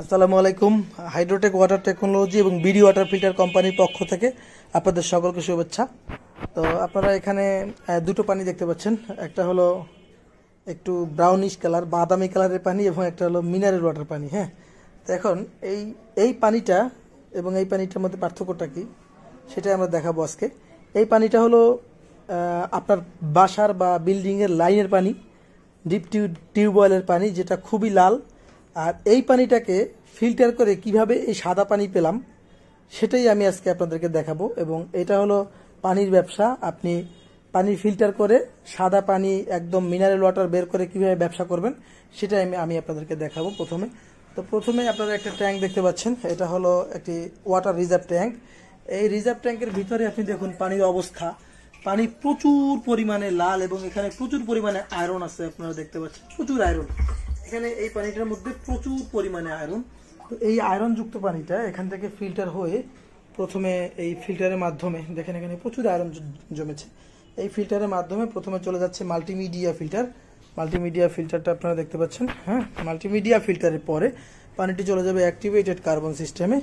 আসসালামু আলাইকুম। হাইড্রোটেক water technology এবং বিডি ওয়াটার ফিল্টার কোম্পানির পক্ষ থেকে আপনাদের সকলকে শুভেচ্ছা। তো আপনারা এখানে দুটো পানি দেখতে পাচ্ছেন, একটা হলো একটু ব্রাউনিশ কালার বাদামি কালারের পানি এবং একটা হলো মিনারেল ওয়াটার পানি। হ্যাঁ, তো এখন এই পানিটা এবং এই পানিটার মধ্যে পার্থক্যটা কি সেটাই আমরা দেখাবো আজকে। এই পানিটা হলো আপনার বাসার বা বিল্ডিংয়ের লাইনের পানি, ডিপ টিউবওয়েলের পানি, যেটা খুবই লাল। আর এই পানিটাকে ফিল্টার করে কিভাবে এই সাদা পানি পেলাম সেটাই আমি আজকে আপনাদেরকে দেখাবো। এবং এটা হলো পানির ব্যবসা, আপনি পানি ফিল্টার করে সাদা পানি একদম মিনারেল ওয়াটার বের করে কিভাবে ব্যবসা করবেন সেটাই আমি আপনাদেরকে দেখাবো। প্রথমে আপনারা একটা ট্যাঙ্ক দেখতে পাচ্ছেন, এটা হলো একটি ওয়াটার রিজার্ভ ট্যাঙ্ক। এই রিজার্ভ ট্যাঙ্কের ভিতরে আপনি দেখুন পানির অবস্থা, পানি প্রচুর পরিমাণে লাল এবং এখানে প্রচুর পরিমাণে আয়রন আছে। আপনারা দেখতে পাচ্ছেন প্রচুর আয়রন, এখানে এই পানিটার মধ্যে প্রচুর পরিমাণে আয়রন। তো এই আয়রন যুক্ত পানিটা এখান থেকে ফিল্টার হয়ে প্রথমে এই ফিল্টারের মাধ্যমে দেখেন এখানে প্রচুর আয়রন জমেছে। এই ফিল্টারের মাধ্যমে প্রথমে চলে যাচ্ছে মাল্টিমিডিয়া ফিল্টার। মাল্টিমিডিয়া ফিল্টারটা আপনারা দেখতে পাচ্ছেন। হ্যাঁ, মাল্টিমিডিয়া ফিল্টারের পরে পানিটি চলে যাবে অ্যাক্টিভেটেড কার্বন সিস্টেমে।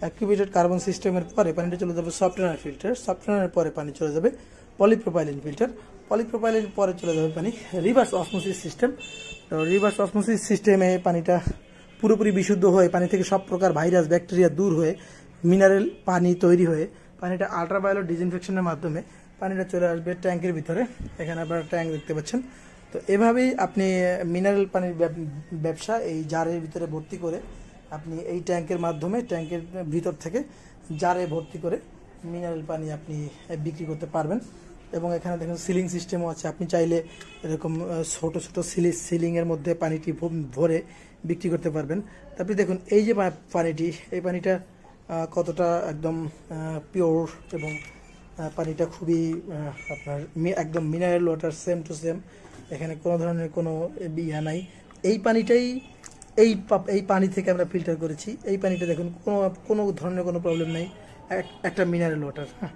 অ্যাক্টিভেটেড কার্বন সিস্টেমের পরে পানিটি চলে যাবে সফটওয়্যার ফিল্টার। সফটওয়্যারের পরে পানি চলে যাবে পলিপ্রোপাইলিন ফিল্টার। পলিপ্রোপাইলিন পরে চলে যাবে পানি রিভার্স অসমোসিস সিস্টেম। তো রিভার্স অসমোসিস সিস্টেমে পানিটা পুরোপুরি বিশুদ্ধ হয়ে পানি থেকে সব প্রকার ভাইরাস ব্যাকটেরিয়া দূর হয়ে মিনারেল পানি তৈরি হয়ে পানিটা আল্ট্রাভায়োলেট ডিসইনফেকশনের মাধ্যমে পানিটা চলে আসবে ট্যাঙ্কের ভিতরে। এখানে আপনারা ট্যাঙ্ক দেখতে পাচ্ছেন। তো এভাবেই আপনি মিনারেল পানির ব্যবসা এই জারের ভিতরে ভর্তি করে আপনি এই ট্যাঙ্কের মাধ্যমে ট্যাঙ্কের ভিতর থেকে জারে ভর্তি করে মিনারেল পানি আপনি বিক্রি করতে পারবেন। এবং এখানে দেখুন সিলিং সিস্টেমও আছে, আপনি চাইলে এরকম ছোট ছোট সিলিংয়ের মধ্যে পানিটি ভরে বিক্রি করতে পারবেন। তারপরে দেখুন এই যে পানিটি, এই পানিটা কতটা একদম পিওর এবং পানিটা খুবই আপনার একদম mineral water, same to same, এখানে কোনো ধরনের কোনো ইয়া নাই। এই পানিটাই এই পানি থেকে আমরা ফিল্টার করেছি। এই পানিটা দেখুন কোনো ধরনের কোনো প্রবলেম নেই, একটা মিনারেল ওয়াটার। হ্যাঁ,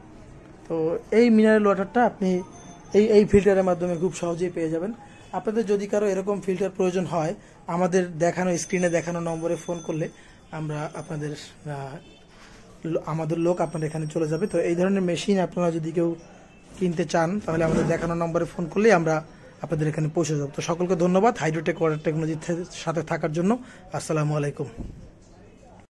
তো এই মিনারেল ওয়াটারটা আপনি এই ফিল্টারের মাধ্যমে খুব সহজেই পেয়ে যাবেন। আপনাদের যদি কারো এরকম ফিল্টার প্রয়োজন হয়, আমাদের দেখানো স্ক্রিনে দেখানো নম্বরে ফোন করলে আমাদের লোক আপনাদের এখানে চলে যাবে। তো এই ধরনের মেশিন আপনারা যদি কেউ কিনতে চান তাহলে আমাদের দেখানো নম্বরে ফোন করলেই আমরা আপনাদের এখানে পৌঁছে যাব। তো সকলকে ধন্যবাদ হাইড্রোটেক ওয়াটার টেকনোলজির সাথে থাকার জন্য। আসসালামু আলাইকুম।